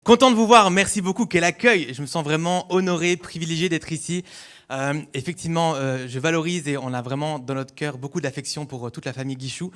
Content de vous voir, merci beaucoup, quel accueil. Je me sens vraiment honoré, privilégié d'être ici. Effectivement, je valorise et on a vraiment dans notre cœur beaucoup d'affection pour toute la famille Guichou.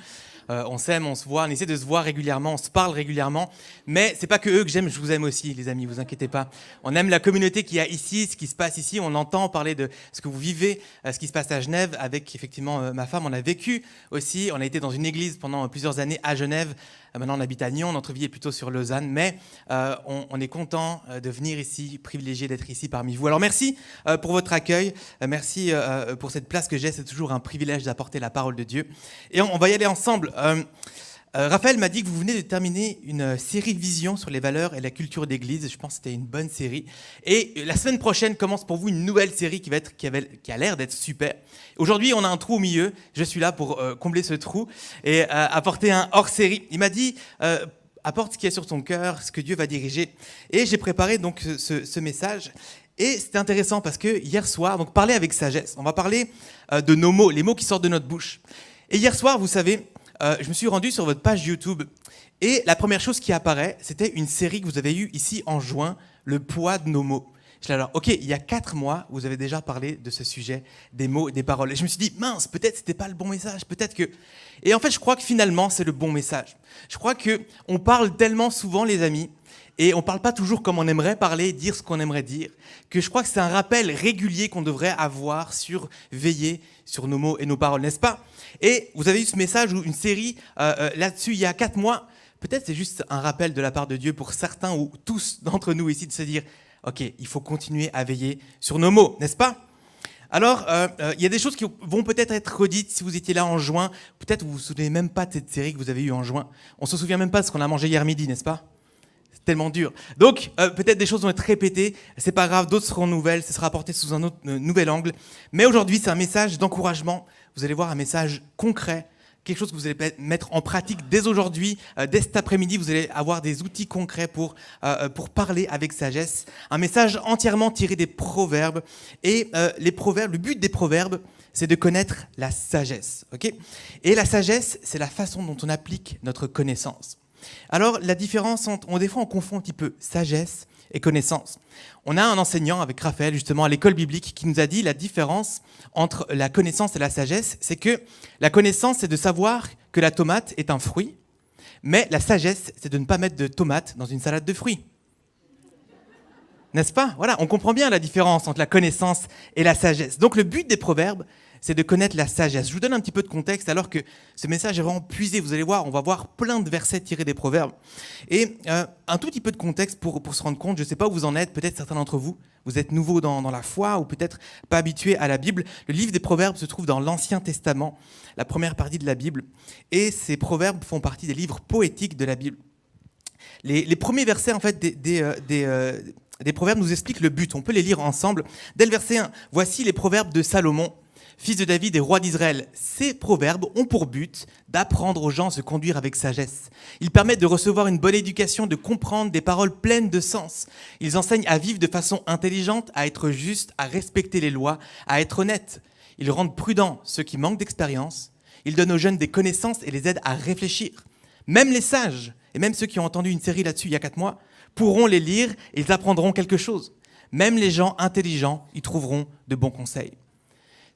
On s'aime, on se voit, on essaie de se voir régulièrement, on se parle régulièrement. Mais c'est pas que eux que j'aime, je vous aime aussi, les amis, vous inquiétez pas. On aime la communauté qu'il y a ici, ce qui se passe ici. On entend parler de ce que vous vivez, ce qui se passe à Genève avec effectivement ma femme. On a vécu aussi, on a été dans une église pendant plusieurs années à Genève. Maintenant, on habite à Nyon, notre vie est plutôt sur Lausanne, mais on est content de venir ici, privilégié d'être ici parmi vous. Alors merci pour votre accueil, merci pour cette place que j'ai, c'est toujours un privilège d'apporter la parole de Dieu. Et on va y aller ensemble. Raphaël m'a dit que vous venez de terminer une série Vision sur les valeurs et la culture d'église. Je pense que c'était une bonne série. Et la semaine prochaine commence pour vous une nouvelle série qui a l'air d'être super. Aujourd'hui, on a un trou au milieu. Je suis là pour combler ce trou et apporter un hors-série. Il m'a dit apporte ce qui est sur ton cœur, ce que Dieu va diriger. Et j'ai préparé donc ce message. Et c'était intéressant parce que hier soir, donc parler avec sagesse. On va parler de nos mots, les mots qui sortent de notre bouche. Et hier soir, vous savez, je me suis rendu sur votre page YouTube et la première chose qui apparaît, c'était une série que vous avez eue ici en juin, Le poids de nos mots. Je dis alors, ok, il y a 4 mois, vous avez déjà parlé de ce sujet, des mots et des paroles. Et je me suis dit, mince, peut-être c'était pas le bon message, peut-être que... Et en fait, je crois que finalement, c'est le bon message. Je crois qu'on parle tellement souvent, les amis, et on ne parle pas toujours comme on aimerait parler, dire ce qu'on aimerait dire, que je crois que c'est un rappel régulier qu'on devrait avoir sur veiller sur nos mots et nos paroles, n'est-ce pas? Et vous avez eu ce message ou une série là-dessus il y a 4 mois. Peut-être c'est juste un rappel de la part de Dieu pour certains ou tous d'entre nous ici de se dire « Ok, il faut continuer à veiller sur nos mots, n'est-ce pas ?» Alors, il y a des choses qui vont peut-être être redites si vous étiez là en juin. Peut-être vous ne vous souvenez même pas de cette série que vous avez eue en juin. On ne se souvient même pas de ce qu'on a mangé hier midi, n'est-ce pas? C'est tellement dur. Donc, peut-être des choses vont être répétées. C'est pas grave, d'autres seront nouvelles. Ce sera apporté sous un autre nouvel angle. Mais aujourd'hui, c'est un message d'encouragement. Vous allez voir un message concret, quelque chose que vous allez mettre en pratique dès aujourd'hui, dès cet après-midi. Vous allez avoir des outils concrets pour parler avec sagesse. Un message entièrement tiré des proverbes. Et les proverbes, le but des proverbes, c'est de connaître la sagesse. Okay ? Et la sagesse, c'est la façon dont on applique notre connaissance. Alors, la différence entre... Des fois, on confond un petit peu sagesse et connaissance. On a un enseignant avec Raphaël, justement, à l'école biblique, qui nous a dit la différence entre la connaissance et la sagesse, c'est que la connaissance, c'est de savoir que la tomate est un fruit, mais la sagesse, c'est de ne pas mettre de tomate dans une salade de fruits. N'est-ce pas? Voilà, on comprend bien la différence entre la connaissance et la sagesse. Donc, le but des proverbes, c'est de connaître la sagesse. Je vous donne un petit peu de contexte alors que ce message est vraiment puisé. Vous allez voir, on va voir plein de versets tirés des proverbes. Et un tout petit peu de contexte pour se rendre compte, je ne sais pas où vous en êtes, peut-être certains d'entre vous, vous êtes nouveaux dans la foi ou peut-être pas habitués à la Bible. Le livre des proverbes se trouve dans l'Ancien Testament, la première partie de la Bible. Et ces proverbes font partie des livres poétiques de la Bible. Les premiers versets en fait, des proverbes nous expliquent le but. On peut les lire ensemble. Dès le verset 1, « Voici les proverbes de Salomon, fils de David et roi d'Israël. Ces proverbes ont pour but d'apprendre aux gens à se conduire avec sagesse. Ils permettent de recevoir une bonne éducation, de comprendre des paroles pleines de sens. Ils enseignent à vivre de façon intelligente, à être juste, à respecter les lois, à être honnête. Ils rendent prudents ceux qui manquent d'expérience. Ils donnent aux jeunes des connaissances et les aident à réfléchir. Même les sages, et même ceux qui ont entendu une série là-dessus il y a 4 mois, pourront les lire et ils apprendront quelque chose. Même les gens intelligents y trouveront de bons conseils. »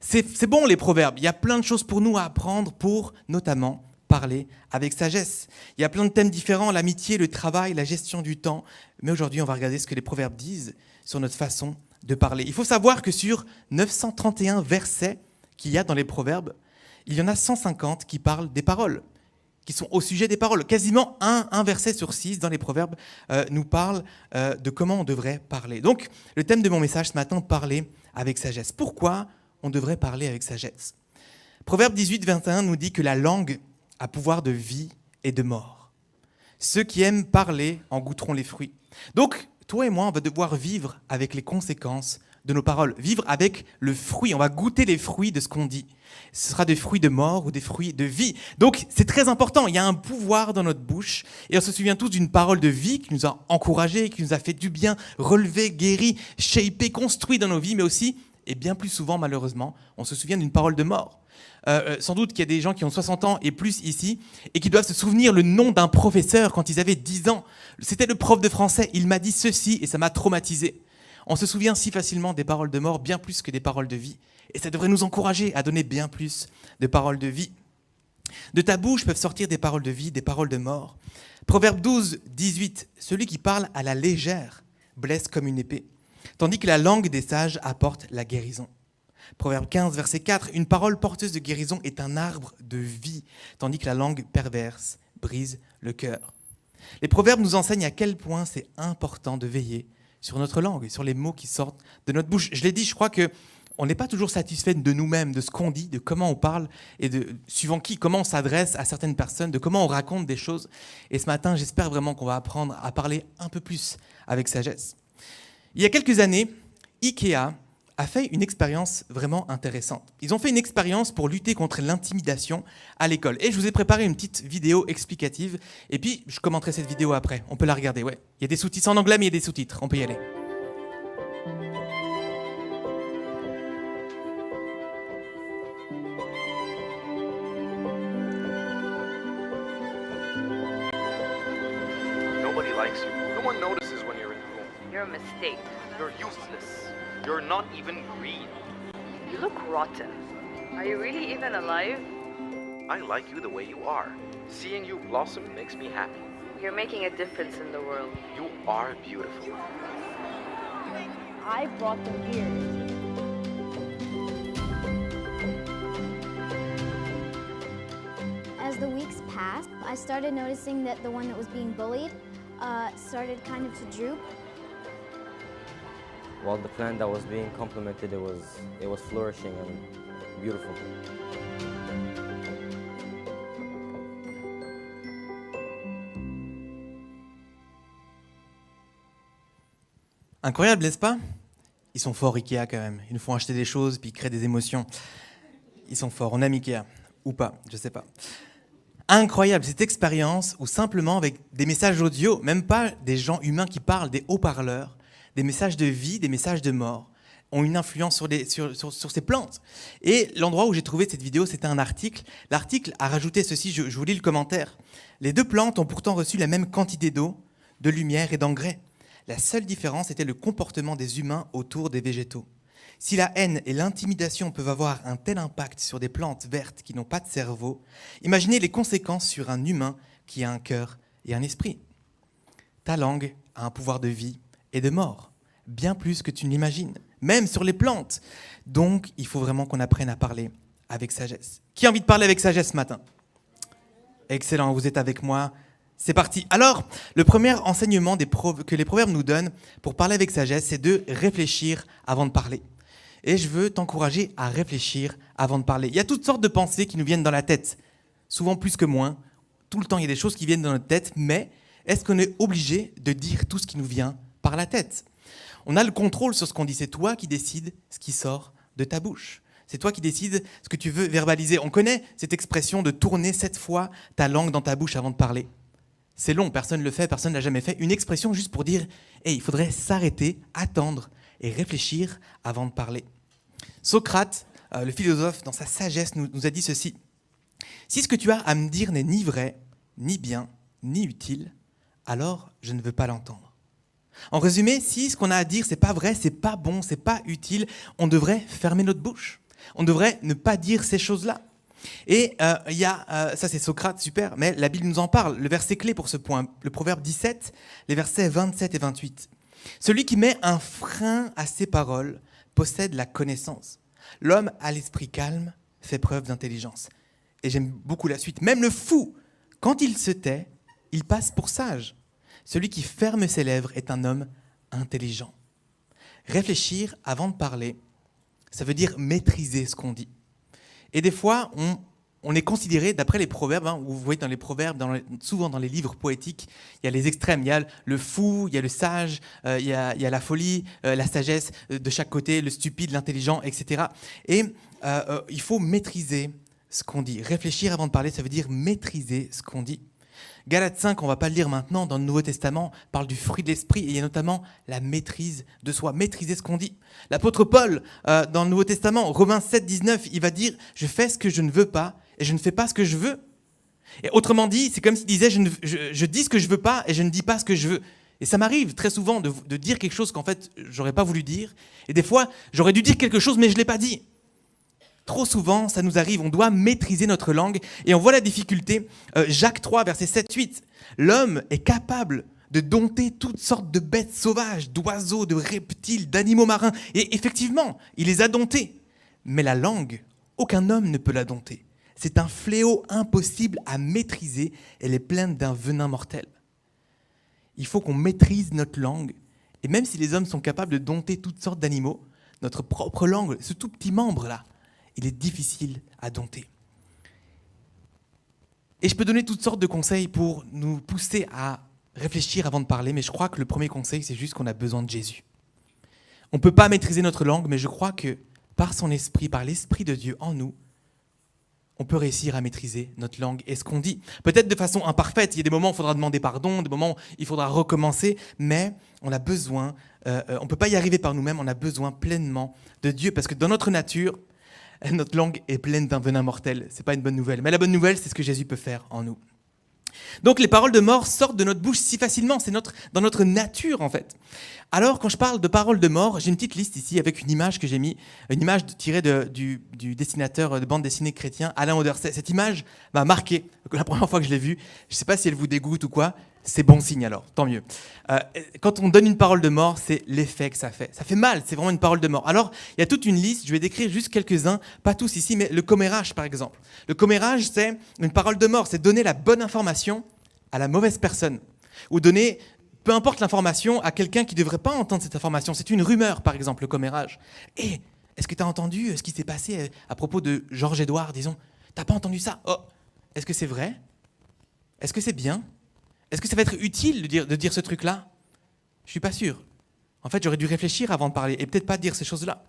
C'est bon les proverbes, il y a plein de choses pour nous à apprendre pour notamment parler avec sagesse. Il y a plein de thèmes différents, l'amitié, le travail, la gestion du temps. Mais aujourd'hui, on va regarder ce que les proverbes disent sur notre façon de parler. Il faut savoir que sur 931 versets qu'il y a dans les proverbes, il y en a 150 qui parlent des paroles, qui sont au sujet des paroles. Quasiment un verset sur 6 dans les proverbes nous parle de comment on devrait parler. Donc, le thème de mon message ce matin, parler avec sagesse. Pourquoi on devrait parler avec sagesse? Proverbe 18, 21 nous dit que la langue a pouvoir de vie et de mort. Ceux qui aiment parler en goûteront les fruits. Donc, toi et moi, on va devoir vivre avec les conséquences de nos paroles, vivre avec le fruit. On va goûter les fruits de ce qu'on dit. Ce sera des fruits de mort ou des fruits de vie. Donc, c'est très important. Il y a un pouvoir dans notre bouche. Et on se souvient tous d'une parole de vie qui nous a encouragés, qui nous a fait du bien, relevé, guéri, shapé, construit dans nos vies, mais aussi, et bien plus souvent, malheureusement, on se souvient d'une parole de mort. Sans doute qu'il y a des gens qui ont 60 ans et plus ici, et qui doivent se souvenir le nom d'un professeur quand ils avaient 10 ans. C'était le prof de français, il m'a dit ceci et ça m'a traumatisé. On se souvient si facilement des paroles de mort, bien plus que des paroles de vie. Et ça devrait nous encourager à donner bien plus de paroles de vie. De ta bouche peuvent sortir des paroles de vie, des paroles de mort. Proverbe 12, 18, celui qui parle à la légère blesse comme une épée, tandis que la langue des sages apporte la guérison. Proverbe 15, verset 4, une parole porteuse de guérison est un arbre de vie, tandis que la langue perverse brise le cœur. Les proverbes nous enseignent à quel point c'est important de veiller sur notre langue et sur les mots qui sortent de notre bouche. Je l'ai dit, je crois qu'on n'est pas toujours satisfait de nous-mêmes, de ce qu'on dit, de comment on parle et de suivant qui, comment on s'adresse à certaines personnes, de comment on raconte des choses. Et ce matin, j'espère vraiment qu'on va apprendre à parler un peu plus avec sagesse. Il y a quelques années, Ikea a fait une expérience vraiment intéressante. Ils ont fait une expérience pour lutter contre l'intimidation à l'école. Et je vous ai préparé une petite vidéo explicative. Et puis, je commenterai cette vidéo après. On peut la regarder, ouais. Il y a des sous-titres en anglais, mais il y a des sous-titres. On peut y aller. Nobody likes you. No one notices when you're in the room. You're a mistake. You're useless. You're not even green. You look rotten. Are you really even alive? I like you the way you are. Seeing you blossom makes me happy. You're making a difference in the world. You are beautiful. I brought them here. As the weeks passed, I started noticing that the one that was being bullied started kind of to droop. While the plant that was being complimented, it was flourishing and beautiful. Incroyable, n'est-ce pas? Ils sont forts, Ikea, quand même. Ils nous font acheter des choses, puis ils créent des émotions. Ils sont forts. On aime Ikea. Ou pas, je sais pas. Incroyable, cette expérience où simplement avec des messages audio, même pas des gens humains qui parlent, des haut-parleurs, des messages de vie, des messages de mort, ont une influence sur ces plantes. Et l'endroit où j'ai trouvé cette vidéo, c'était un article. L'article a rajouté ceci, je vous lis le commentaire. Les deux plantes ont pourtant reçu la même quantité d'eau, de lumière et d'engrais. La seule différence était le comportement des humains autour des végétaux. Si la haine et l'intimidation peuvent avoir un tel impact sur des plantes vertes qui n'ont pas de cerveau, imaginez les conséquences sur un humain qui a un cœur et un esprit. Ta langue a un pouvoir de vie et de mort, bien plus que tu ne l'imagines, même sur les plantes. Donc, il faut vraiment qu'on apprenne à parler avec sagesse. Qui a envie de parler avec sagesse ce matin? Excellent, vous êtes avec moi. C'est parti. Alors, le premier enseignement que les proverbes nous donnent pour parler avec sagesse, c'est de réfléchir avant de parler. Et je veux t'encourager à réfléchir avant de parler. Il y a toutes sortes de pensées qui nous viennent dans la tête, souvent plus que moins. Tout le temps, il y a des choses qui viennent dans notre tête, mais est-ce qu'on est obligé de dire tout ce qui nous vient par la tête? On a le contrôle sur ce qu'on dit. C'est toi qui décides ce qui sort de ta bouche. C'est toi qui décides ce que tu veux verbaliser. On connaît cette expression de tourner 7 fois ta langue dans ta bouche avant de parler. C'est long, personne ne le fait, personne ne l'a jamais fait. Une expression juste pour dire hey, il faudrait s'arrêter, attendre et réfléchir avant de parler. Socrate, le philosophe, dans sa sagesse, nous a dit ceci. Si ce que tu as à me dire n'est ni vrai, ni bien, ni utile, alors je ne veux pas l'entendre. En résumé, si ce qu'on a à dire, c'est pas vrai, c'est pas bon, c'est pas utile, on devrait fermer notre bouche. On devrait ne pas dire ces choses-là. Et il y a, ça c'est Socrate, super, mais la Bible nous en parle. Le verset clé pour ce point, le proverbe 17, les versets 27 et 28. Celui qui met un frein à ses paroles possède la connaissance. L'homme à l'esprit calme fait preuve d'intelligence. Et j'aime beaucoup la suite. Même le fou, quand il se tait, il passe pour sage. Celui qui ferme ses lèvres est un homme intelligent. Réfléchir avant de parler, ça veut dire maîtriser ce qu'on dit. Et des fois, on est considéré, d'après les proverbes, vous voyez dans les proverbes, souvent dans les livres poétiques, il y a les extrêmes, il y a le fou, il y a le sage, il y a la folie, la sagesse de chaque côté, le stupide, l'intelligent, etc. Et il faut maîtriser ce qu'on dit. Réfléchir avant de parler, ça veut dire maîtriser ce qu'on dit. Galates 5, on ne va pas le lire maintenant, dans le Nouveau Testament, parle du fruit de l'esprit, et il y a notamment la maîtrise de soi, maîtriser ce qu'on dit. L'apôtre Paul, dans le Nouveau Testament, Romains 7, 19, il va dire « Je fais ce que je ne veux pas, et je ne fais pas ce que je veux ». Et autrement dit, c'est comme s'il disait je dis ce que je ne veux pas, et je ne dis pas ce que je veux. Et ça m'arrive très souvent de dire quelque chose qu'en fait, j'aurais pas voulu dire. Et des fois, j'aurais dû dire quelque chose, mais je ne l'ai pas dit. Trop souvent, ça nous arrive, on doit maîtriser notre langue. Et on voit la difficulté. Jacques 3, verset 7-8. L'homme est capable de dompter toutes sortes de bêtes sauvages, d'oiseaux, de reptiles, d'animaux marins. Et effectivement, il les a domptés. Mais la langue, aucun homme ne peut la dompter. C'est un fléau impossible à maîtriser. Elle est pleine d'un venin mortel. Il faut qu'on maîtrise notre langue. Et même si les hommes sont capables de dompter toutes sortes d'animaux, notre propre langue, ce tout petit membre-là, il est difficile à dompter. Et je peux donner toutes sortes de conseils pour nous pousser à réfléchir avant de parler, mais je crois que le premier conseil, c'est juste qu'on a besoin de Jésus. On ne peut pas maîtriser notre langue, mais je crois que par son esprit, par l'Esprit de Dieu en nous, on peut réussir à maîtriser notre langue et ce qu'on dit. Peut-être de façon imparfaite, il y a des moments où il faudra demander pardon, des moments où il faudra recommencer, mais on a besoin, on ne peut pas y arriver par nous-mêmes, on a besoin pleinement de Dieu, parce que dans notre nature, notre langue est pleine d'un venin mortel. Ce n'est pas une bonne nouvelle. Mais la bonne nouvelle, c'est ce que Jésus peut faire en nous. Donc les paroles de mort sortent de notre bouche si facilement. C'est dans notre nature, en fait. Alors, quand je parle de paroles de mort, j'ai une petite liste ici avec une image que j'ai mis, une image tirée du dessinateur de bande dessinée chrétien Alain Auderset. Cette image m'a marqué la première fois que je l'ai vue. Je ne sais pas si elle vous dégoûte ou quoi. C'est bon signe alors, tant mieux. Quand on donne une parole de mort, c'est l'effet que ça fait. Ça fait mal, c'est vraiment une parole de mort. Alors, il y a toute une liste, je vais décrire juste quelques-uns, pas tous ici, mais le commérage par exemple. Le commérage, c'est une parole de mort, c'est donner la bonne information à la mauvaise personne. Ou donner, peu importe l'information, à quelqu'un qui ne devrait pas entendre cette information. C'est une rumeur par exemple, le commérage. Et est-ce que tu as entendu ce qui s'est passé à propos de Georges-Édouard, disons? T'as pas entendu ça? Oh, est-ce que c'est vrai? Est-ce que c'est bien? Est-ce que ça va être utile de dire ce truc-là? Je ne suis pas sûr. En fait, j'aurais dû réfléchir avant de parler et peut-être pas dire ces choses-là.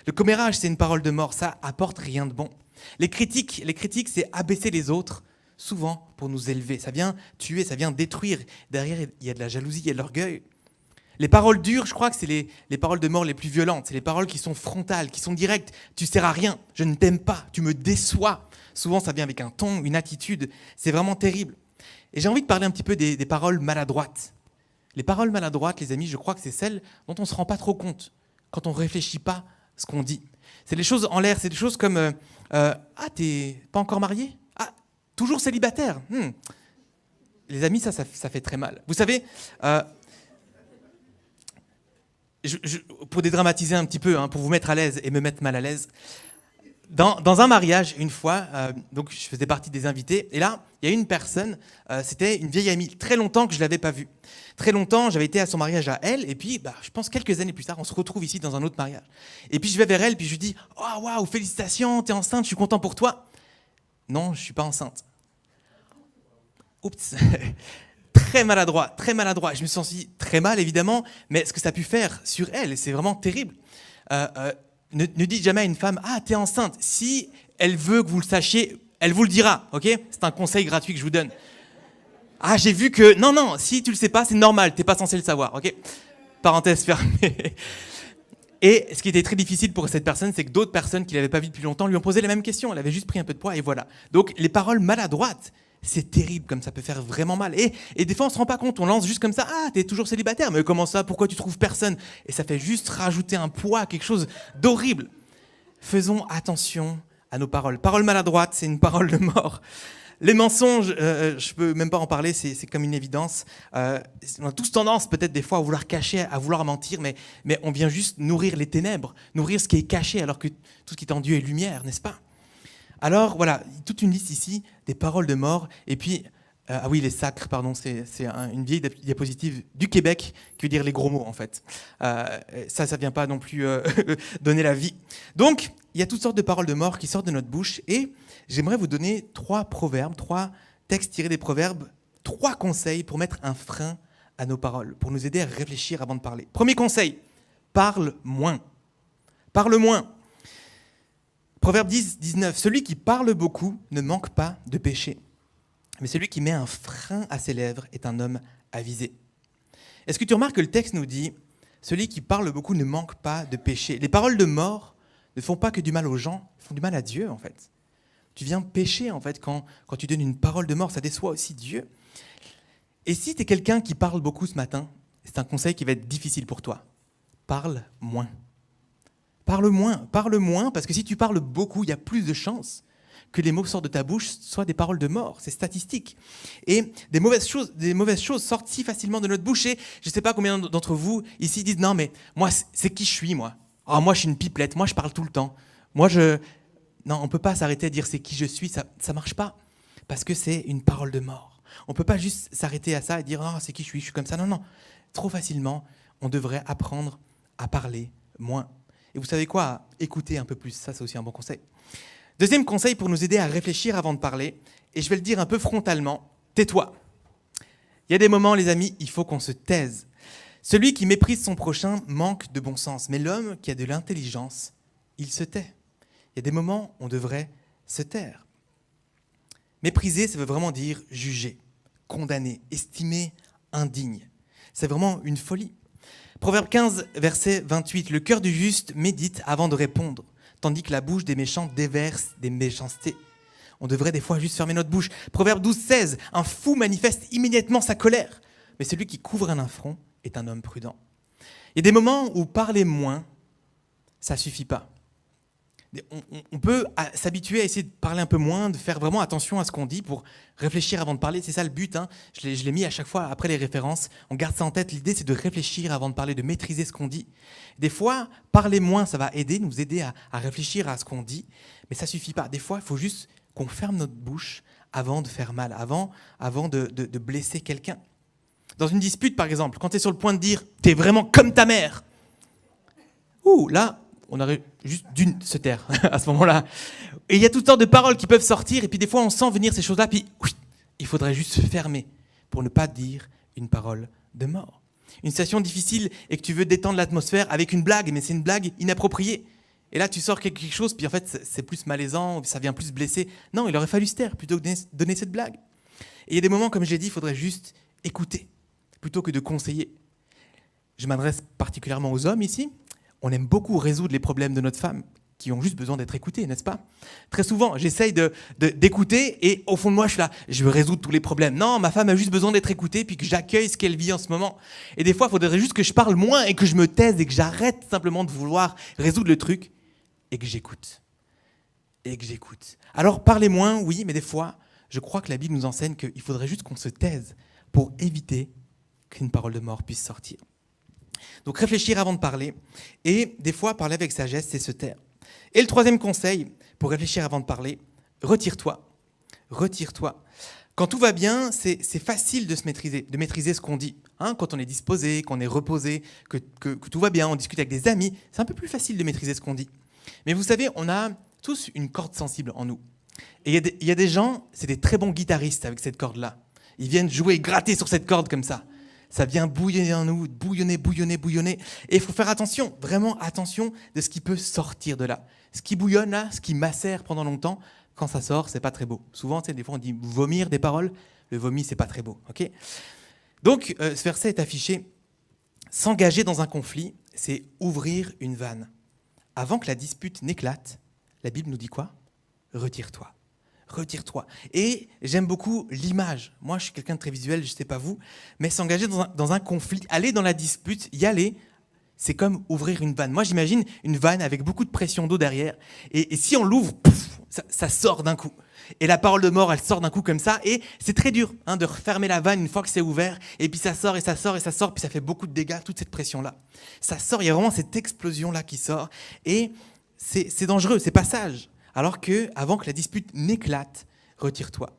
Le commérage, c'est une parole de mort, ça apporte rien de bon. Les critiques, c'est abaisser les autres, souvent pour nous élever. Ça vient tuer, ça vient détruire. Derrière, il y a de la jalousie, il y a de l'orgueil. Les paroles dures, je crois que c'est les paroles de mort les plus violentes. C'est les paroles qui sont frontales, qui sont directes. Tu ne sers à rien, je ne t'aime pas, tu me déçois. Souvent, ça vient avec un ton, une attitude. C'est vraiment terrible. Et j'ai envie de parler un petit peu des paroles maladroites. Les paroles maladroites, les amis, je crois que c'est celles dont on ne se rend pas trop compte quand on ne réfléchit pas ce qu'on dit. C'est des choses en l'air, c'est des choses comme ah, t'es pas encore marié? Ah, toujours célibataire? Les amis, ça fait très mal. Vous savez, pour dédramatiser un petit peu, pour vous mettre à l'aise et me mettre mal à l'aise, dans un mariage, une fois, donc je faisais partie des invités, et là, il y a une personne, c'était une vieille amie, très longtemps que je ne l'avais pas vue. Très longtemps, j'avais été à son mariage à elle, et puis, je pense quelques années plus tard, on se retrouve ici dans un autre mariage. Et puis je vais vers elle, puis je lui dis « Oh, waouh, félicitations, t'es enceinte, je suis content pour toi. » Non, je ne suis pas enceinte. Oups. Très maladroit. Je me suis senti très mal, évidemment, mais ce que ça a pu faire sur elle, c'est vraiment terrible. Ne dites jamais à une femme « Ah, t'es enceinte ». Si elle veut que vous le sachiez, elle vous le dira, ok? C'est un conseil gratuit que je vous donne. Ah, j'ai vu que... Non, si tu le sais pas, c'est normal, t'es pas censé le savoir, ok? Parenthèse fermée. Et ce qui était très difficile pour cette personne, c'est que d'autres personnes qui l'avaient pas vue depuis longtemps lui ont posé la même question. Elle avait juste pris un peu de poids et voilà. Donc, les paroles maladroites, c'est terrible, comme ça peut faire vraiment mal. Et des fois, on se rend pas compte, on lance juste comme ça, « Ah, t'es toujours célibataire, mais comment ça? Pourquoi tu trouves personne ?» Et ça fait juste rajouter un poids, quelque chose d'horrible. Faisons attention à nos paroles. Paroles maladroites, c'est une parole de mort. Les mensonges, je peux même pas en parler, c'est comme une évidence. On a tous tendance peut-être des fois à vouloir cacher, à vouloir mentir, mais on vient juste nourrir les ténèbres, nourrir ce qui est caché, alors que tout ce qui est en Dieu est lumière, n'est-ce pas? Alors voilà, toute une liste ici des paroles de mort. Et puis, ah oui, les sacres, pardon, c'est une vieille diapositive du Québec qui veut dire les gros mots en fait. Ça vient pas non plus donner la vie. Donc, il y a toutes sortes de paroles de mort qui sortent de notre bouche. Et j'aimerais vous donner 3 proverbes, 3 textes tirés des proverbes, 3 conseils pour mettre un frein à nos paroles, pour nous aider à réfléchir avant de parler. Premier conseil, parle moins. Parle moins. Proverbe 10, 19, celui qui parle beaucoup ne manque pas de péché. mais celui qui met un frein à ses lèvres est un homme avisé. Est-ce que tu remarques que le texte nous dit « Celui qui parle beaucoup ne manque pas de péché ». Les paroles de mort ne font pas que du mal aux gens, elles font du mal à Dieu en fait. Tu viens pécher en fait quand tu donnes une parole de mort, ça déçoit aussi Dieu. Et si tu es quelqu'un qui parle beaucoup ce matin, c'est un conseil qui va être difficile pour toi. Parle moins. Parle moins, parce que si tu parles beaucoup, il y a plus de chances que les mots qui sortent de ta bouche soient des paroles de mort. C'est statistique. Et des mauvaises choses sortent si facilement de notre bouche. Et je ne sais pas combien d'entre vous ici disent « Non, mais moi, c'est qui je suis, moi. Oh, moi, je suis une pipelette. Moi, je parle tout le temps. Non, on ne peut pas s'arrêter à dire « c'est qui je suis ». Ça ne marche pas, parce que c'est une parole de mort. On ne peut pas juste s'arrêter à ça et dire « Oh, c'est qui je suis comme ça ». Non, non. Trop facilement, on devrait apprendre à parler moins. Et vous savez quoi? Écouter un peu plus. Ça, c'est aussi un bon conseil. Deuxième conseil pour nous aider à réfléchir avant de parler, et je vais le dire un peu frontalement, tais-toi. Il y a des moments, les amis, il faut qu'on se taise. Celui qui méprise son prochain manque de bon sens, mais l'homme qui a de l'intelligence, il se tait. Il y a des moments où on devrait se taire. Mépriser, ça veut vraiment dire juger, condamner, estimer indigne. C'est vraiment une folie. Proverbe 15, verset 28, « Le cœur du juste médite avant de répondre, tandis que la bouche des méchants déverse des méchancetés. » On devrait des fois juste fermer notre bouche. Proverbe 12, 16, « Un fou manifeste immédiatement sa colère, mais celui qui couvre un affront est un homme prudent. » Il y a des moments où parler moins, ça ne suffit pas. On peut s'habituer à essayer de parler un peu moins, de faire vraiment attention à ce qu'on dit pour réfléchir avant de parler. C'est ça le but. Je l'ai mis à chaque fois après les références. On garde ça en tête. L'idée, c'est de réfléchir avant de parler, de maîtriser ce qu'on dit. Des fois, parler moins, ça va nous aider à réfléchir à ce qu'on dit. Mais ça ne suffit pas. Des fois, il faut juste qu'on ferme notre bouche avant de faire mal, avant de blesser quelqu'un. Dans une dispute, par exemple, quand tu es sur le point de dire « t'es vraiment comme ta mère », là, on aurait juste dû se taire à ce moment-là. Et il y a toutes sortes de paroles qui peuvent sortir, et puis des fois on sent venir ces choses-là, puis il faudrait juste se fermer pour ne pas dire une parole de mort. Une situation difficile et que tu veux détendre l'atmosphère avec une blague, mais c'est une blague inappropriée. Et là tu sors quelque chose, puis en fait c'est plus malaisant, ça vient plus blesser. Non, il aurait fallu se taire plutôt que de donner cette blague. Et il y a des moments, comme je l'ai dit, il faudrait juste écouter, plutôt que de conseiller. Je m'adresse particulièrement aux hommes ici. On aime beaucoup résoudre les problèmes de notre femme qui ont juste besoin d'être écoutés, n'est-ce pas? Très souvent, j'essaye d'écouter et au fond de moi, je suis là, je veux résoudre tous les problèmes. Non, ma femme a juste besoin d'être écoutée puis que j'accueille ce qu'elle vit en ce moment. Et des fois, il faudrait juste que je parle moins et que je me taise et que j'arrête simplement de vouloir résoudre le truc et que j'écoute. Alors, parler moins, oui, mais des fois, je crois que la Bible nous enseigne qu'il faudrait juste qu'on se taise pour éviter qu'une parole de mort puisse sortir. Donc réfléchir avant de parler, et des fois parler avec sagesse, c'est se taire. Et le troisième conseil, pour réfléchir avant de parler, retire-toi. Quand tout va bien, c'est facile de se maîtriser, de maîtriser ce qu'on dit. Quand on est disposé, qu'on est reposé, que tout va bien, on discute avec des amis, c'est un peu plus facile de maîtriser ce qu'on dit. Mais vous savez, on a tous une corde sensible en nous. Et il y a des gens, c'est des très bons guitaristes avec cette corde-là. Ils viennent jouer, gratter sur cette corde comme ça. Ça vient bouillonner en nous, bouillonner. Et il faut faire attention, vraiment attention de ce qui peut sortir de là. Ce qui bouillonne là, ce qui macère pendant longtemps, quand ça sort, c'est pas très beau. Souvent, des fois, on dit vomir des paroles. Le vomi, c'est pas très beau. Okay. Donc, ce verset est affiché. S'engager dans un conflit, c'est ouvrir une vanne. Avant que la dispute n'éclate, la Bible nous dit quoi? Retire-toi. Et j'aime beaucoup l'image. Moi, je suis quelqu'un de très visuel, je ne sais pas vous, mais s'engager dans un conflit, aller dans la dispute, y aller, c'est comme ouvrir une vanne. Moi, j'imagine une vanne avec beaucoup de pression d'eau derrière. Et si on l'ouvre, ça sort d'un coup. Et la parole de mort, elle sort d'un coup comme ça. Et c'est très dur de refermer la vanne une fois que c'est ouvert. Et puis ça sort, puis ça fait beaucoup de dégâts, toute cette pression-là. Ça sort, il y a vraiment cette explosion-là qui sort. Et c'est dangereux, c'est pas sage. Alors qu'avant que la dispute n'éclate, retire-toi.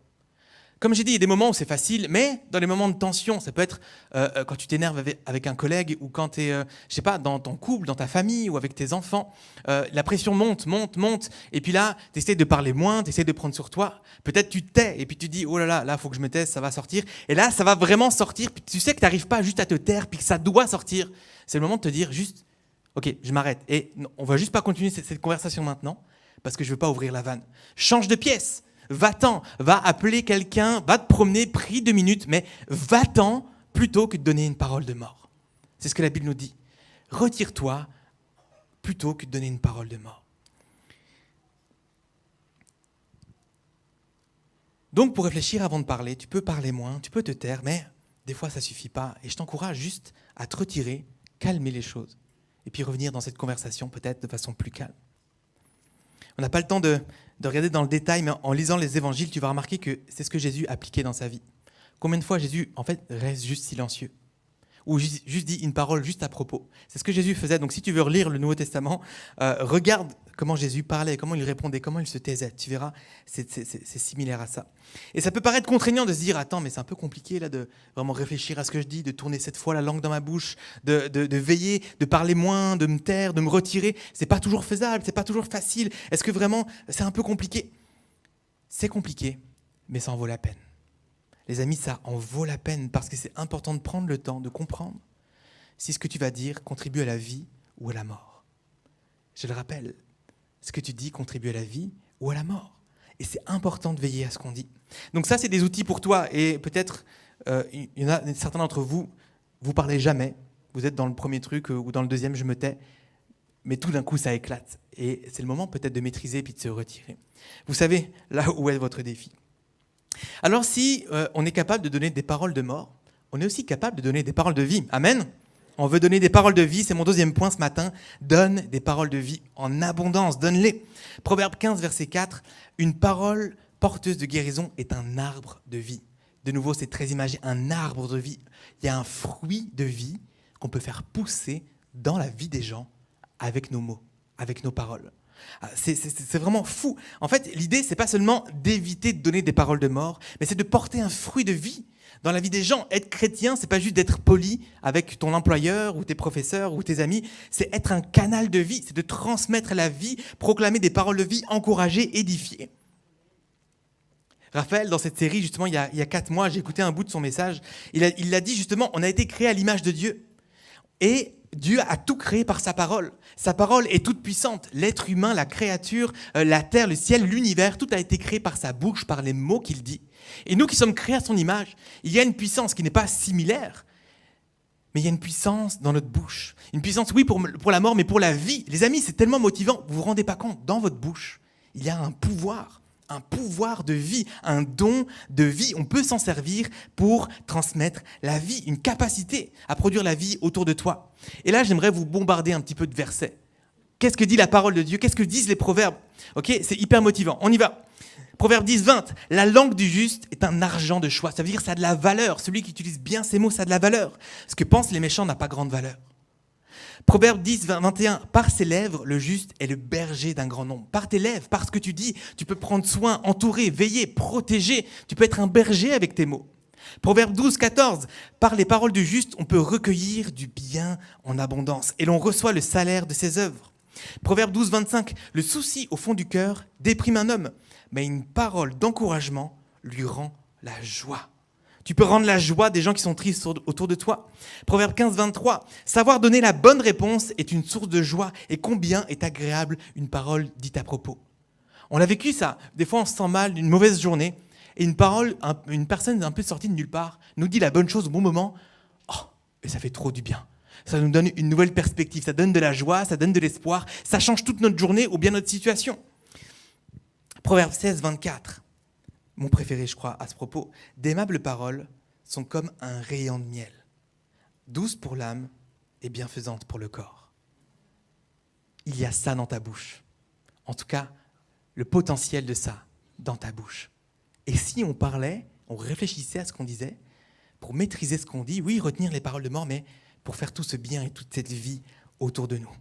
Comme j'ai dit, il y a des moments où c'est facile, mais dans les moments de tension, ça peut être quand tu t'énerves avec un collègue ou quand tu es, dans ton couple, dans ta famille ou avec tes enfants, la pression monte, et puis là, tu essaies de parler moins, tu essaies de prendre sur toi. Peut-être tu te tais et puis tu dis, oh là, il faut que je me taise, ça va sortir. Et là, ça va vraiment sortir, puis tu sais que tu n'arrives pas juste à te taire, puis que ça doit sortir. C'est le moment de te dire juste, ok, je m'arrête. Et non, on ne va juste pas continuer cette conversation maintenant, parce que je ne veux pas ouvrir la vanne. Change de pièce. Va-t'en, va appeler quelqu'un, va te promener, prie 2 minutes, mais va-t'en plutôt que de donner une parole de mort. C'est ce que la Bible nous dit. Retire-toi plutôt que de donner une parole de mort. Donc pour réfléchir avant de parler, tu peux parler moins, tu peux te taire, mais des fois ça ne suffit pas. Et je t'encourage juste à te retirer, calmer les choses, et puis revenir dans cette conversation peut-être de façon plus calme. On n'a pas le temps de regarder dans le détail, mais en lisant les évangiles, tu vas remarquer que c'est ce que Jésus appliquait dans sa vie. Combien de fois Jésus, en fait, reste juste silencieux ? Ou juste dit une parole juste à propos. C'est ce que Jésus faisait. Donc si tu veux relire le Nouveau Testament, regarde comment Jésus parlait, comment il répondait, comment il se taisait. Tu verras, c'est similaire à ça. Et ça peut paraître contraignant de se dire, attends, mais c'est un peu compliqué là, de vraiment réfléchir à ce que je dis, de tourner cette fois la langue dans ma bouche, de veiller, de parler moins, de me taire, de me retirer. C'est pas toujours faisable, c'est pas toujours facile. Est-ce que vraiment c'est un peu compliqué ? C'est compliqué, mais ça en vaut la peine. Les amis, ça en vaut la peine parce que c'est important de prendre le temps de comprendre si ce que tu vas dire contribue à la vie ou à la mort. Je le rappelle, ce que tu dis contribue à la vie ou à la mort. Et c'est important de veiller à ce qu'on dit. Donc ça, c'est des outils pour toi. Et peut-être, il y en a certains d'entre vous, vous ne parlez jamais. Vous êtes dans le premier truc ou dans le deuxième, je me tais. Mais tout d'un coup, ça éclate. Et c'est le moment peut-être de maîtriser puis de se retirer. Vous savez là où est votre défi. Alors si on est capable de donner des paroles de mort, on est aussi capable de donner des paroles de vie. Amen. On veut donner des paroles de vie, c'est mon deuxième point ce matin. Donne des paroles de vie en abondance, donne-les. Proverbe 15, verset 4, une parole porteuse de guérison est un arbre de vie. De nouveau, c'est très imagé, un arbre de vie. Il y a un fruit de vie qu'on peut faire pousser dans la vie des gens avec nos mots, avec nos paroles. C'est vraiment fou. En fait, l'idée, c'est pas seulement d'éviter de donner des paroles de mort, mais c'est de porter un fruit de vie dans la vie des gens. Être chrétien, c'est pas juste d'être poli avec ton employeur ou tes professeurs ou tes amis, c'est être un canal de vie, c'est de transmettre la vie, proclamer des paroles de vie, encourager, édifier. Raphaël, dans cette série, justement, il y a 4 mois, j'ai écouté un bout de son message, il l'a dit justement, on a été créé à l'image de Dieu. Et Dieu a tout créé par sa parole. Sa parole est toute puissante. L'être humain, la créature, la terre, le ciel, l'univers, tout a été créé par sa bouche, par les mots qu'il dit. Et nous qui sommes créés à son image, il y a une puissance qui n'est pas similaire, mais il y a une puissance dans notre bouche. Une puissance, oui, pour la mort, mais pour la vie. Les amis, c'est tellement motivant. Vous vous rendez pas compte, dans votre bouche, il y a un pouvoir de vie, un don de vie. On peut s'en servir pour transmettre la vie, une capacité à produire la vie autour de toi. Et là, j'aimerais vous bombarder un petit peu de versets. Qu'est-ce que dit la parole de Dieu ? Qu'est-ce que disent les proverbes ? Ok, c'est hyper motivant. On y va. Proverbe 10, 20. La langue du juste est un argent de choix. Ça veut dire que ça a de la valeur. Celui qui utilise bien ces mots, ça a de la valeur. Ce que pensent les méchants n'a pas grande valeur. Proverbe 10, 21, par ses lèvres, le juste est le berger d'un grand nombre. Par tes lèvres, par ce que tu dis, tu peux prendre soin, entourer, veiller, protéger. Tu peux être un berger avec tes mots. Proverbe 12, 14, par les paroles du juste, on peut recueillir du bien en abondance et l'on reçoit le salaire de ses œuvres. Proverbe 12, 25, le souci au fond du cœur déprime un homme, mais une parole d'encouragement lui rend la joie. Tu peux rendre la joie des gens qui sont tristes autour de toi. Proverbe 15, 23. Savoir donner la bonne réponse est une source de joie. Et combien est agréable une parole dite à propos. On l'a vécu ça. Des fois, on se sent mal d'une mauvaise journée. Et une personne un peu sortie de nulle part nous dit la bonne chose au bon moment. Oh, et ça fait trop du bien. Ça nous donne une nouvelle perspective. Ça donne de la joie, ça donne de l'espoir. Ça change toute notre journée ou bien notre situation. Proverbe 16, 24. Mon préféré, je crois, à ce propos. D'aimables paroles sont comme un rayon de miel, douces pour l'âme et bienfaisantes pour le corps. Il y a ça dans ta bouche. En tout cas, le potentiel de ça dans ta bouche. Et si on parlait, on réfléchissait à ce qu'on disait, pour maîtriser ce qu'on dit, oui, retenir les paroles de mort, mais pour faire tout ce bien et toute cette vie autour de nous.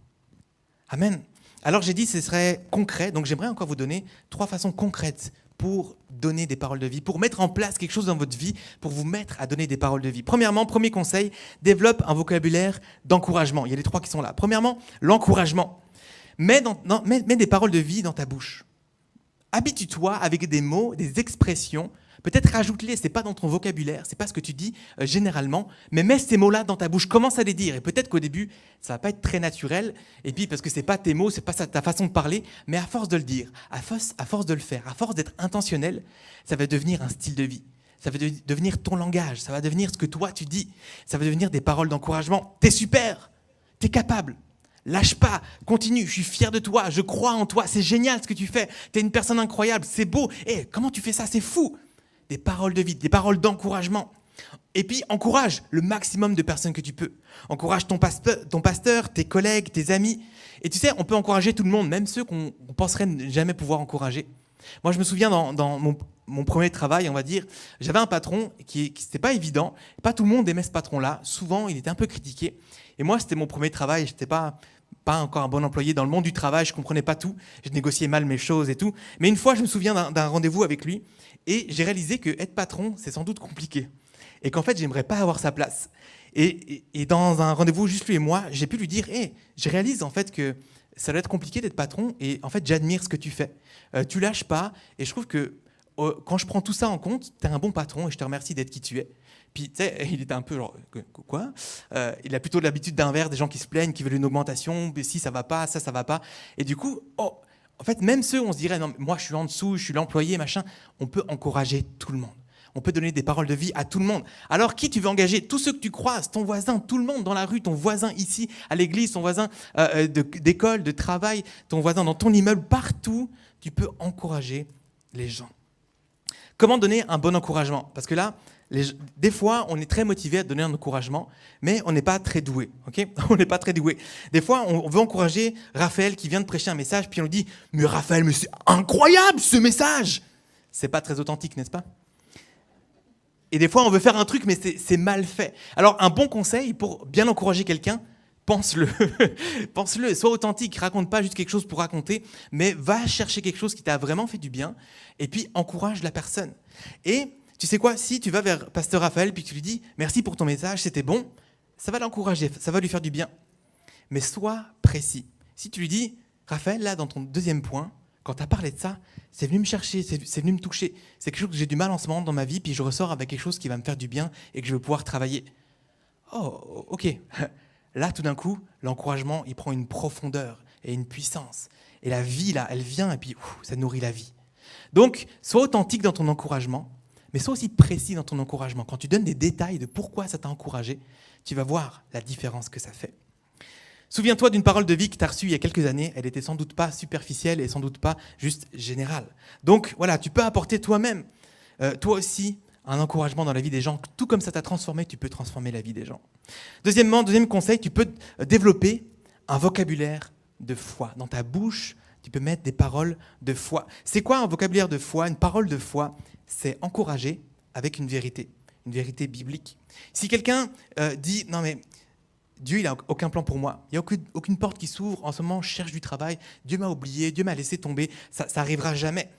Amen. Alors j'ai dit que ce serait concret, donc j'aimerais encore vous donner 3 façons concrètes pour donner des paroles de vie, pour mettre en place quelque chose dans votre vie, pour vous mettre à donner des paroles de vie. Premièrement, premier conseil, développe un vocabulaire d'encouragement. Il y a les 3 qui sont là. Premièrement, l'encouragement. Mets des paroles de vie dans ta bouche. Habitue-toi avec des mots, des expressions, Peut-être rajoute-les, ce n'est pas dans ton vocabulaire, ce n'est pas ce que tu dis généralement, mais mets ces mots-là dans ta bouche, commence à les dire. Et peut-être qu'au début, ça ne va pas être très naturel, et puis parce que ce n'est pas tes mots, ce n'est pas ta façon de parler, mais à force de le dire, à force de le faire, à force d'être intentionnel, ça va devenir un style de vie. Ça va devenir ton langage, ça va devenir ce que toi tu dis, ça va devenir des paroles d'encouragement. T'es super, t'es capable. Lâche pas, continue, je suis fier de toi, je crois en toi, c'est génial ce que tu fais, t'es une personne incroyable, c'est beau. Et comment tu fais ça, c'est fou. Des paroles de vie, des paroles d'encouragement. Et puis encourage le maximum de personnes que tu peux. Encourage ton pasteur, tes collègues, tes amis. Et tu sais, on peut encourager tout le monde, même ceux qu'on penserait ne jamais pouvoir encourager. Moi, je me souviens dans mon premier travail, on va dire, j'avais un patron qui c'était pas évident. Pas tout le monde aimait ce patron-là. Souvent, il était un peu critiqué. Et moi, c'était mon premier travail. Je n'étais pas encore un bon employé dans le monde du travail. Je ne comprenais pas tout. Je négociais mal mes choses et tout. Mais une fois, je me souviens d'un rendez-vous avec lui. Et j'ai réalisé que être patron, c'est sans doute compliqué. Et qu'en fait, j'aimerais pas avoir sa place. Et dans un rendez-vous, juste lui et moi, j'ai pu lui dire hey, je réalise en fait que ça doit être compliqué d'être patron. Et en fait, j'admire ce que tu fais. Tu lâches pas. Et je trouve que quand je prends tout ça en compte, tu es un bon patron et je te remercie d'être qui tu es. Puis, tu sais, il était un peu genre, quoi il a plutôt l'habitude d'inverse, des gens qui se plaignent, qui veulent une augmentation, mais si ça va pas, ça va pas. Et du coup, en fait, même ceux, on se dirait, non, moi je suis en dessous, je suis l'employé, machin, on peut encourager tout le monde. On peut donner des paroles de vie à tout le monde. Alors, qui tu veux engager? Tous ceux que tu croises, ton voisin, tout le monde dans la rue, ton voisin ici, à l'église, ton voisin d'école, de travail, ton voisin dans ton immeuble, partout, tu peux encourager les gens. Comment donner un bon encouragement? Parce que là, des fois, on est très motivé à donner un encouragement, mais on n'est pas très doué. Okay, on n'est pas très doué. Des fois, on veut encourager Raphaël qui vient de prêcher un message, puis on lui dit « Mais Raphaël, mais c'est incroyable ce message !» C'est pas très authentique, n'est-ce pas? Et des fois, on veut faire un truc, mais c'est mal fait. Alors, un bon conseil pour bien encourager quelqu'un, pense-le. Pense-le, sois authentique, raconte pas juste quelque chose pour raconter, mais va chercher quelque chose qui t'a vraiment fait du bien, et puis encourage la personne. Et tu sais quoi, si tu vas vers Pasteur Raphaël, puis que tu lui dis « Merci pour ton message, c'était bon », ça va l'encourager, ça va lui faire du bien. Mais sois précis. Si tu lui dis « Raphaël, là, dans ton deuxième point, quand tu as parlé de ça, c'est venu me chercher, c'est venu me toucher. C'est quelque chose que j'ai du mal en ce moment dans ma vie, puis je ressors avec quelque chose qui va me faire du bien et que je vais pouvoir travailler. » Oh, ok. Là, tout d'un coup, l'encouragement, il prend une profondeur et une puissance. Et la vie, là, elle vient et puis ça nourrit la vie. Donc, sois authentique dans ton encouragement, mais sois aussi précis dans ton encouragement. Quand tu donnes des détails de pourquoi ça t'a encouragé, tu vas voir la différence que ça fait. Souviens-toi d'une parole de vie que tu as reçue il y a quelques années. Elle n'était sans doute pas superficielle et sans doute pas juste générale. Donc, voilà, tu peux apporter toi-même, toi aussi, un encouragement dans la vie des gens. Tout comme ça t'a transformé, tu peux transformer la vie des gens. Deuxième conseil, tu peux développer un vocabulaire de foi. Dans ta bouche, tu peux mettre des paroles de foi. C'est quoi un vocabulaire de foi? Une parole de foi, c'est encourager avec une vérité biblique. Si quelqu'un dit « Non mais Dieu, il n'a aucun plan pour moi. Il n'y a aucune porte qui s'ouvre. En ce moment, je cherche du travail. Dieu m'a oublié, Dieu m'a laissé tomber. Ça n'arrivera jamais. »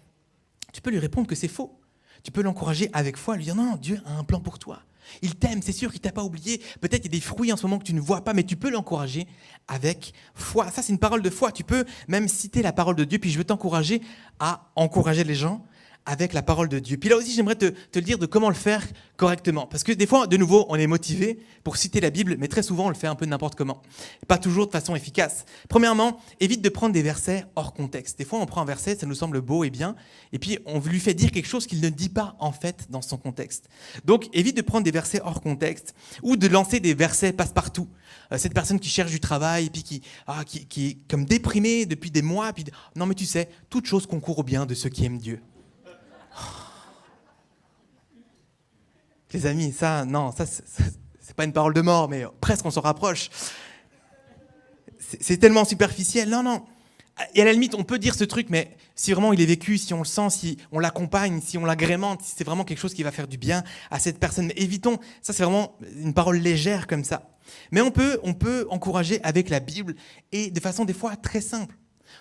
Tu peux lui répondre que c'est faux. Tu peux l'encourager avec foi, lui dire « Non, Dieu a un plan pour toi. Il t'aime, c'est sûr qu'il ne t'a pas oublié. Peut-être il y a des fruits en ce moment que tu ne vois pas, mais tu peux l'encourager avec foi. » Ça, c'est une parole de foi. Tu peux même citer la parole de Dieu, puis je veux t'encourager à encourager les gens avec la parole de Dieu. Puis là aussi, j'aimerais te le dire de comment le faire correctement. Parce que des fois, de nouveau, on est motivé pour citer la Bible, mais très souvent, on le fait un peu n'importe comment. Pas toujours de façon efficace. Premièrement, évite de prendre des versets hors contexte. Des fois, on prend un verset, ça nous semble beau et bien, et puis on lui fait dire quelque chose qu'il ne dit pas en fait dans son contexte. Donc, évite de prendre des versets hors contexte ou de lancer des versets passe-partout. Cette personne qui cherche du travail, puis qui est comme déprimée depuis des mois, puis non mais tu sais, toute chose concourt au bien de ceux qui aiment Dieu. Les amis, ça, c'est pas une parole de mort, mais presque on s'en rapproche. C'est tellement superficiel. Non. Et à la limite, on peut dire ce truc, mais si vraiment il est vécu, si on le sent, si on l'accompagne, si on l'agrémente, si c'est vraiment quelque chose qui va faire du bien à cette personne. Mais évitons, ça c'est vraiment une parole légère comme ça. Mais on peut encourager avec la Bible et de façon des fois très simple.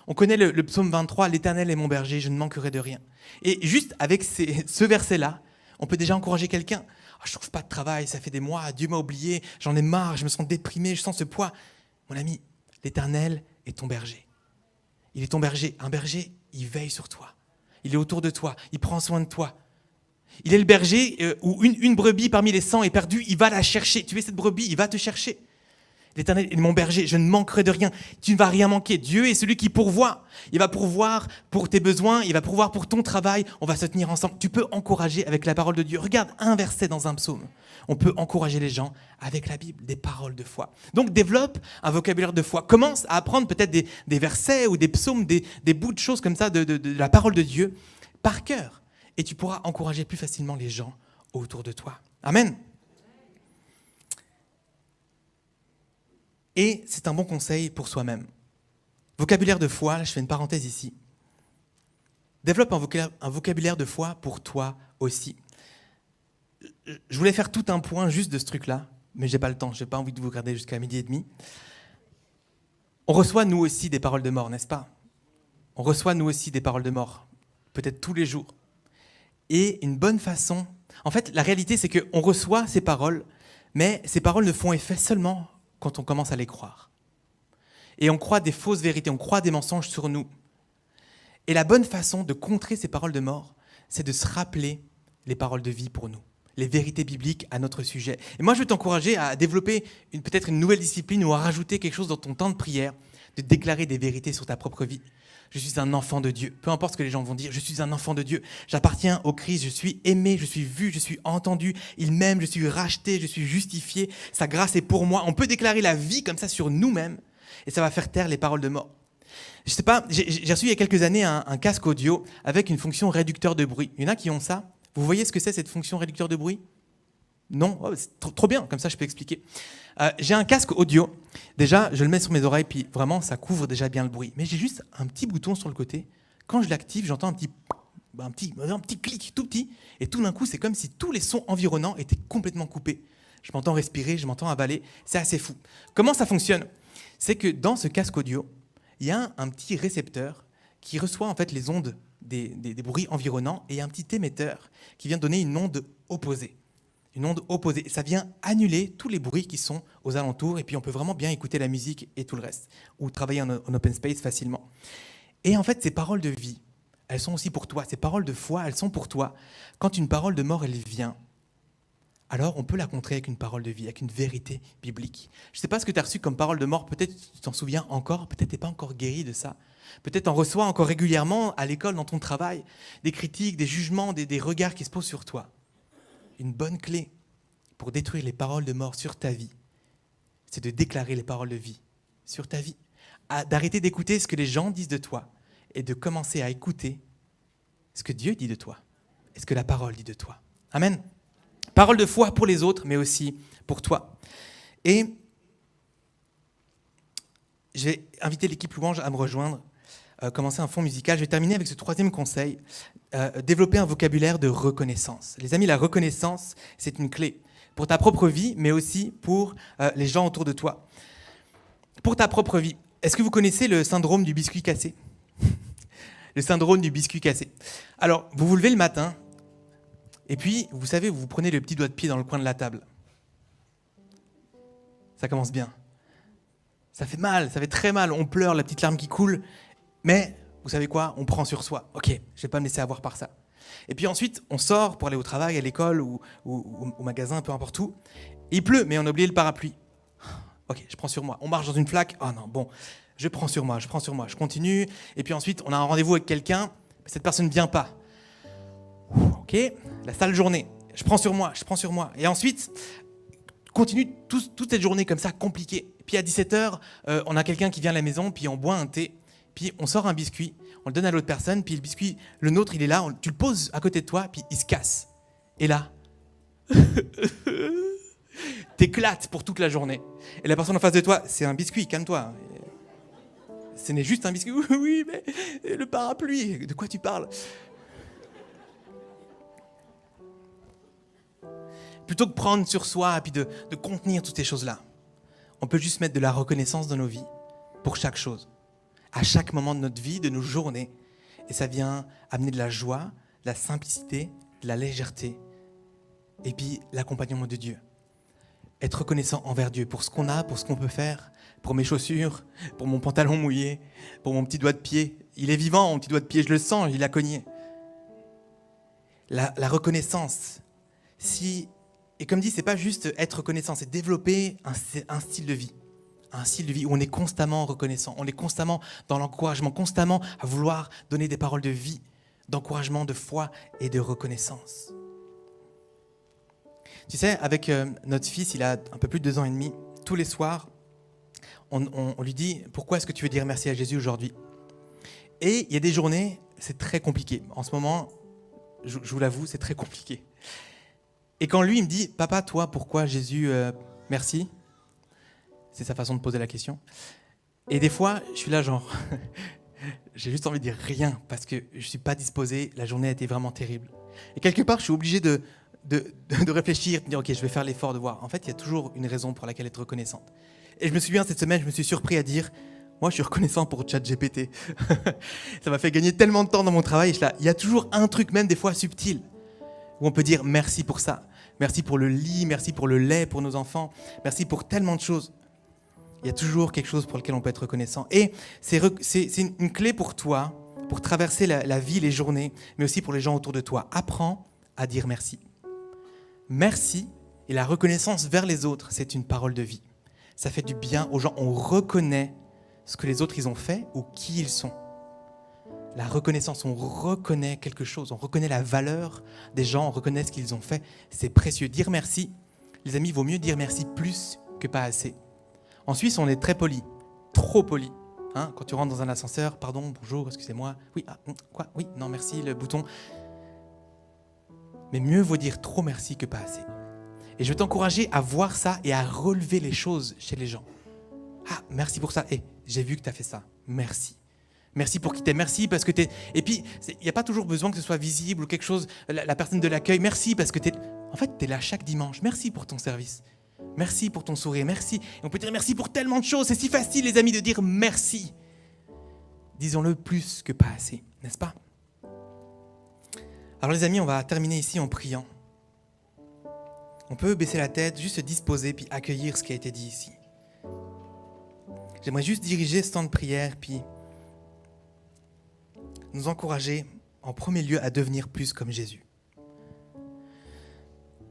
On connaît le psaume 23, « L'Éternel est mon berger, je ne manquerai de rien ». Et juste avec ce verset-là, on peut déjà encourager quelqu'un. Oh, je ne trouve pas de travail, ça fait des mois, Dieu m'a oublié, j'en ai marre, je me sens déprimé, je sens ce poids. Mon ami, l'Éternel est ton berger. Il est ton berger. Un berger, il veille sur toi. Il est autour de toi, il prend soin de toi. Il est le berger où une brebis parmi les 100 est perdue, il va la chercher. Tu es cette brebis, il va te chercher. L'Éternel est mon berger, je ne manquerai de rien. Tu ne vas rien manquer. Dieu est celui qui pourvoit. Il va pourvoir pour tes besoins, il va pourvoir pour ton travail. On va se tenir ensemble. Tu peux encourager avec la parole de Dieu. Regarde un verset dans un psaume. On peut encourager les gens avec la Bible, des paroles de foi. Donc développe un vocabulaire de foi. Commence à apprendre peut-être des versets ou des psaumes, des bouts de choses comme ça de la parole de Dieu par cœur. Et tu pourras encourager plus facilement les gens autour de toi. Amen. Et c'est un bon conseil pour soi-même. Vocabulaire de foi, là je fais une parenthèse ici. Développe un vocabulaire de foi pour toi aussi. Je voulais faire tout un point juste de ce truc-là, mais j'ai pas le temps, j'ai pas envie de vous garder jusqu'à 12h30. On reçoit nous aussi des paroles de mort, n'est-ce pas? On reçoit nous aussi des paroles de mort, peut-être tous les jours. Et une bonne façon... En fait, la réalité, c'est qu'on reçoit ces paroles, mais ces paroles ne font effet seulement quand on commence à les croire. Et on croit des fausses vérités, on croit des mensonges sur nous. Et la bonne façon de contrer ces paroles de mort, c'est de se rappeler les paroles de vie pour nous, les vérités bibliques à notre sujet. Et moi, je veux t'encourager à développer peut-être une nouvelle discipline ou à rajouter quelque chose dans ton temps de prière, de déclarer des vérités sur ta propre vie. Je suis un enfant de Dieu. Peu importe ce que les gens vont dire, je suis un enfant de Dieu. J'appartiens au Christ, je suis aimé, je suis vu, je suis entendu. Il m'aime, je suis racheté, je suis justifié. Sa grâce est pour moi. On peut déclarer la vie comme ça sur nous-mêmes et ça va faire taire les paroles de mort. Je sais pas, j'ai reçu il y a quelques années un casque audio avec une fonction réducteur de bruit. Il y en a qui ont ça. Vous voyez ce que c'est cette fonction réducteur de bruit? Non, oh, c'est trop bien, comme ça je peux expliquer. J'ai un casque audio, déjà je le mets sur mes oreilles, puis vraiment ça couvre déjà bien le bruit. Mais j'ai juste un petit bouton sur le côté, quand je l'active j'entends un petit clic tout petit, et tout d'un coup c'est comme si tous les sons environnants étaient complètement coupés. Je m'entends respirer, je m'entends avaler, c'est assez fou. Comment ça fonctionne? C'est que dans ce casque audio, il y a un petit récepteur qui reçoit en fait les ondes des bruits environnants, et un petit émetteur qui vient donner une onde opposée. Une onde opposée. Ça vient annuler tous les bruits qui sont aux alentours et puis on peut vraiment bien écouter la musique et tout le reste ou travailler en open space facilement. Et en fait, ces paroles de vie, elles sont aussi pour toi. Ces paroles de foi, elles sont pour toi. Quand une parole de mort, elle vient, alors on peut la contrer avec une parole de vie, avec une vérité biblique. Je ne sais pas ce que tu as reçu comme parole de mort. Peut-être tu t'en souviens encore, peut-être tu n'es pas encore guéri de ça. Peut-être en reçois encore régulièrement à l'école, dans ton travail, des critiques, des jugements, des regards qui se posent sur toi. Une bonne clé pour détruire les paroles de mort sur ta vie, c'est de déclarer les paroles de vie sur ta vie. D'arrêter d'écouter ce que les gens disent de toi et de commencer à écouter ce que Dieu dit de toi et ce que la parole dit de toi. Amen. Parole de foi pour les autres, mais aussi pour toi. Et je vais inviter l'équipe louange à me rejoindre, commencer un fond musical. Je vais terminer avec ce troisième conseil. Développer un vocabulaire de reconnaissance. Les amis, la reconnaissance, c'est une clé pour ta propre vie, mais aussi pour les gens autour de toi. Pour ta propre vie, est-ce que vous connaissez le syndrome du biscuit cassé? Le syndrome du biscuit cassé. Alors, vous vous levez le matin, et puis, vous savez, vous prenez le petit doigt de pied dans le coin de la table. Ça commence bien. Ça fait mal, ça fait très mal, on pleure, la petite larme qui coule, mais... Vous savez quoi? On prend sur soi. Ok, je ne vais pas me laisser avoir par ça. Et puis ensuite, on sort pour aller au travail, à l'école ou au magasin, peu importe où. Il pleut, mais on a oublié le parapluie. Ok, je prends sur moi. On marche dans une flaque. Oh non, bon, je prends sur moi. Je continue. Et puis ensuite, on a un rendez-vous avec quelqu'un. Cette personne ne vient pas. Ok, la sale journée. Je prends sur moi. Et ensuite, continue toute cette journée comme ça, compliquée. Puis à 17h, on a quelqu'un qui vient à la maison, puis on boit un thé. Puis on sort un biscuit, on le donne à l'autre personne, puis le biscuit, le nôtre, il est là, tu le poses à côté de toi, puis il se casse. Et là, t'éclates pour toute la journée. Et la personne en face de toi, c'est un biscuit, calme-toi. Ce n'est juste un biscuit. Oui, mais le parapluie, de quoi tu parles? Plutôt que prendre sur soi, puis de contenir toutes ces choses-là, on peut juste mettre de la reconnaissance dans nos vies pour chaque chose. À chaque moment de notre vie, de nos journées. Et ça vient amener de la joie, de la simplicité, de la légèreté. Et puis l'accompagnement de Dieu. Être reconnaissant envers Dieu pour ce qu'on a, pour ce qu'on peut faire, pour mes chaussures, pour mon pantalon mouillé, pour mon petit doigt de pied. Il est vivant, mon petit doigt de pied, je le sens, il a cogné. la reconnaissance. Et comme dit, c'est pas juste être reconnaissant, c'est développer un style de vie. Un style de vie où on est constamment reconnaissant, on est constamment dans l'encouragement, constamment à vouloir donner des paroles de vie, d'encouragement, de foi et de reconnaissance. Tu sais, avec notre fils, il a un peu plus de 2 ans et demi, tous les soirs, on lui dit « Pourquoi est-ce que tu veux dire merci à Jésus aujourd'hui ?» Et il y a des journées, c'est très compliqué. En ce moment, je vous l'avoue, c'est très compliqué. Et quand lui, il me dit « Papa, toi, pourquoi Jésus, merci ?» C'est sa façon de poser la question. Et des fois, je suis là genre, j'ai juste envie de dire rien parce que je ne suis pas disposé, la journée a été vraiment terrible. Et quelque part, je suis obligé de réfléchir, de dire ok, je vais faire l'effort de voir. En fait, il y a toujours une raison pour laquelle être reconnaissante. Et je me souviens, cette semaine, je me suis surpris à dire, moi, je suis reconnaissant pour ChatGPT. Ça m'a fait gagner tellement de temps dans mon travail. Il y a toujours un truc, même des fois subtil, où on peut dire merci pour ça. Merci pour le lit, merci pour le lait pour nos enfants, merci pour tellement de choses. Il y a toujours quelque chose pour lequel on peut être reconnaissant. Et c'est une clé pour toi, pour traverser la vie, les journées, mais aussi pour les gens autour de toi. Apprends à dire merci. Merci et la reconnaissance vers les autres, c'est une parole de vie. Ça fait du bien aux gens. On reconnaît ce que les autres ils ont fait ou qui ils sont. La reconnaissance, on reconnaît quelque chose, on reconnaît la valeur des gens, on reconnaît ce qu'ils ont fait. C'est précieux. Dire merci, les amis, il vaut mieux dire merci plus que pas assez. En Suisse, on est très poli, trop poli. Hein, quand tu rentres dans un ascenseur, pardon, bonjour, excusez-moi, oui, quoi, oui, non, merci, le bouton. Mais mieux vaut dire trop merci que pas assez. Et je veux t'encourager à voir ça et à relever les choses chez les gens. Ah, merci pour ça. J'ai vu que tu as fait ça. Merci. Merci pour qui t'es. Merci parce que t'es... Et puis, il n'y a pas toujours besoin que ce soit visible ou quelque chose, la personne de l'accueil. Merci parce que en fait, t'es là chaque dimanche. Merci pour ton service. Merci pour ton sourire, merci. Et on peut dire merci pour tellement de choses. C'est si facile, les amis, de dire merci. Disons-le plus que pas assez, n'est-ce pas? Alors les amis, on va terminer ici en priant. On peut baisser la tête, juste se disposer, puis accueillir ce qui a été dit ici. J'aimerais juste diriger ce temps de prière, puis nous encourager en premier lieu à devenir plus comme Jésus.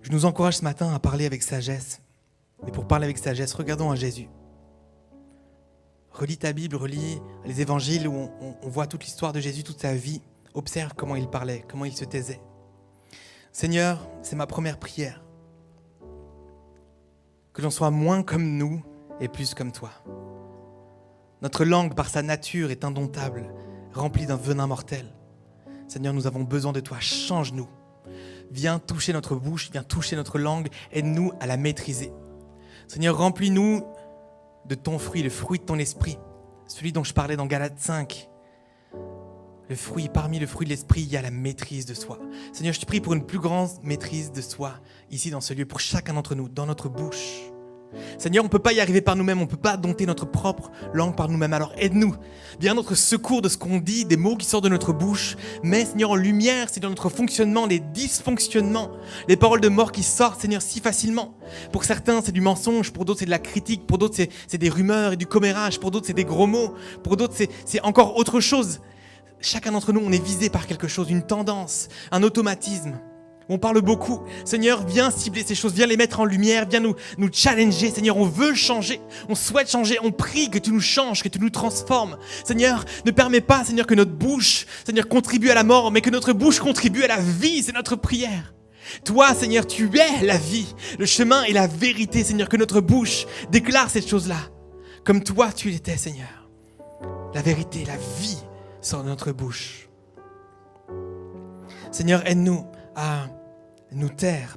Je nous encourage ce matin à parler avec sagesse. Mais pour parler avec sagesse, regardons à Jésus. Relis ta Bible, relis les évangiles où on voit toute l'histoire de Jésus, toute sa vie. Observe comment il parlait, comment il se taisait. Seigneur, c'est ma première prière. Que l'on soit moins comme nous et plus comme toi. Notre langue, par sa nature, est indomptable, remplie d'un venin mortel. Seigneur, nous avons besoin de toi. Change-nous. Viens toucher notre bouche, viens toucher notre langue. Aide-nous à la maîtriser. Seigneur, remplis-nous de ton fruit, le fruit de ton esprit, celui dont je parlais dans Galates 5. Parmi le fruit de l'esprit, il y a la maîtrise de soi. Seigneur, je te prie pour une plus grande maîtrise de soi, ici dans ce lieu, pour chacun d'entre nous, dans notre bouche. Seigneur, on ne peut pas y arriver par nous-mêmes, on ne peut pas dompter notre propre langue par nous-mêmes. Alors aide-nous, viens à notre secours de ce qu'on dit, des mots qui sortent de notre bouche. Mais Seigneur, en lumière, c'est dans notre fonctionnement, les dysfonctionnements, les paroles de mort qui sortent, Seigneur, si facilement. Pour certains, c'est du mensonge, pour d'autres, c'est de la critique, pour d'autres, c'est des rumeurs et du commérage, pour d'autres, c'est des gros mots, pour d'autres, c'est encore autre chose. Chacun d'entre nous, on est visé par quelque chose, une tendance, un automatisme. On parle beaucoup. Seigneur, viens cibler ces choses, viens les mettre en lumière, viens nous challenger. Seigneur, on veut changer, on souhaite changer, on prie que tu nous changes, que tu nous transformes. Seigneur, ne permets pas, Seigneur, que notre bouche, Seigneur, contribue à la mort, mais que notre bouche contribue à la vie, c'est notre prière. Toi, Seigneur, tu es la vie, le chemin et la vérité, Seigneur, que notre bouche déclare cette chose-là. Comme toi, tu l'étais, Seigneur. La vérité, la vie sort de notre bouche. Seigneur, aide-nous à nous taire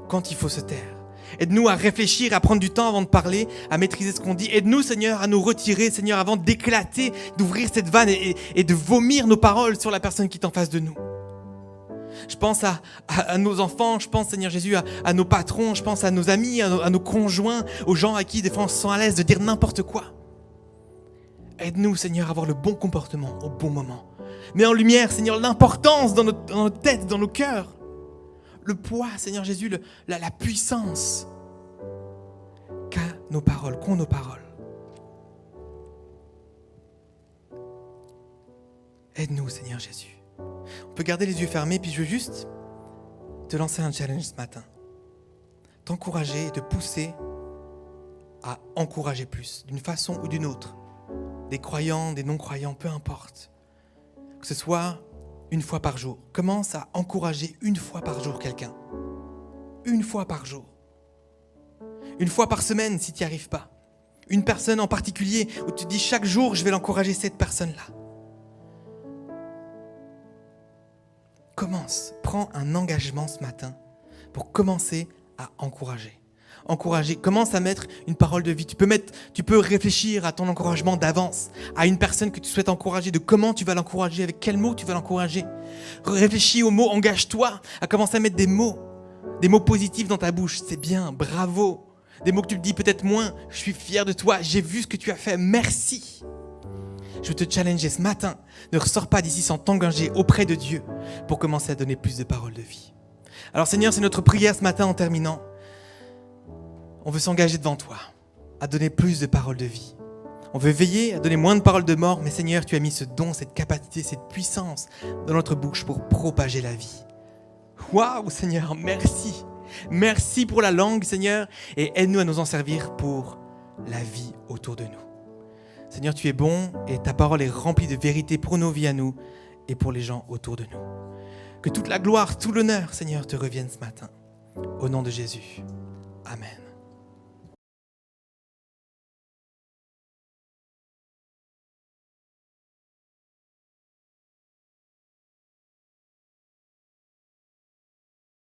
quand il faut se taire. Aide-nous à réfléchir, à prendre du temps avant de parler, à maîtriser ce qu'on dit. Aide-nous, Seigneur, à nous retirer, Seigneur, avant d'éclater, d'ouvrir cette vanne et de vomir nos paroles sur la personne qui est en face de nous. Je pense à nos enfants, je pense, Seigneur Jésus, à nos patrons, je pense à nos amis, à nos conjoints, aux gens à qui des fois on se sent à l'aise de dire n'importe quoi. Aide-nous, Seigneur, à avoir le bon comportement au bon moment. Mets en lumière, Seigneur, l'importance dans notre tête, dans nos cœurs. Le poids, Seigneur Jésus, la puissance qu'ont nos paroles. Aide-nous, Seigneur Jésus. On peut garder les yeux fermés, puis je veux juste te lancer un challenge ce matin. T'encourager et te pousser à encourager plus, d'une façon ou d'une autre. Des croyants, des non-croyants, peu importe. Que ce soit une fois par jour. Commence à encourager une fois par jour quelqu'un. Une fois par jour. Une fois par semaine si tu n'y arrives pas. Une personne en particulier où tu te dis chaque jour je vais l'encourager cette personne-là. Commence, prends un engagement ce matin pour commencer à encourager. Encourager, commence à mettre une parole de vie. Tu peux réfléchir à ton encouragement d'avance, à une personne que tu souhaites encourager, de comment tu vas l'encourager, avec quels mots tu vas l'encourager. Réfléchis aux mots, engage-toi à commencer à mettre des mots positifs dans ta bouche. C'est bien, bravo. Des mots que tu te dis peut-être moins. Je suis fier de toi, j'ai vu ce que tu as fait, merci. Je veux te challenger ce matin. Ne ressors pas d'ici sans t'engager auprès de Dieu pour commencer à donner plus de paroles de vie. Alors Seigneur, c'est notre prière ce matin en terminant. On veut s'engager devant toi, à donner plus de paroles de vie. On veut veiller à donner moins de paroles de mort, mais Seigneur, tu as mis ce don, cette capacité, cette puissance dans notre bouche pour propager la vie. Waouh, Seigneur, merci. Merci pour la langue, Seigneur, et aide-nous à nous en servir pour la vie autour de nous. Seigneur, tu es bon et ta parole est remplie de vérité pour nos vies à nous et pour les gens autour de nous. Que toute la gloire, tout l'honneur, Seigneur, te revienne ce matin. Au nom de Jésus. Amen.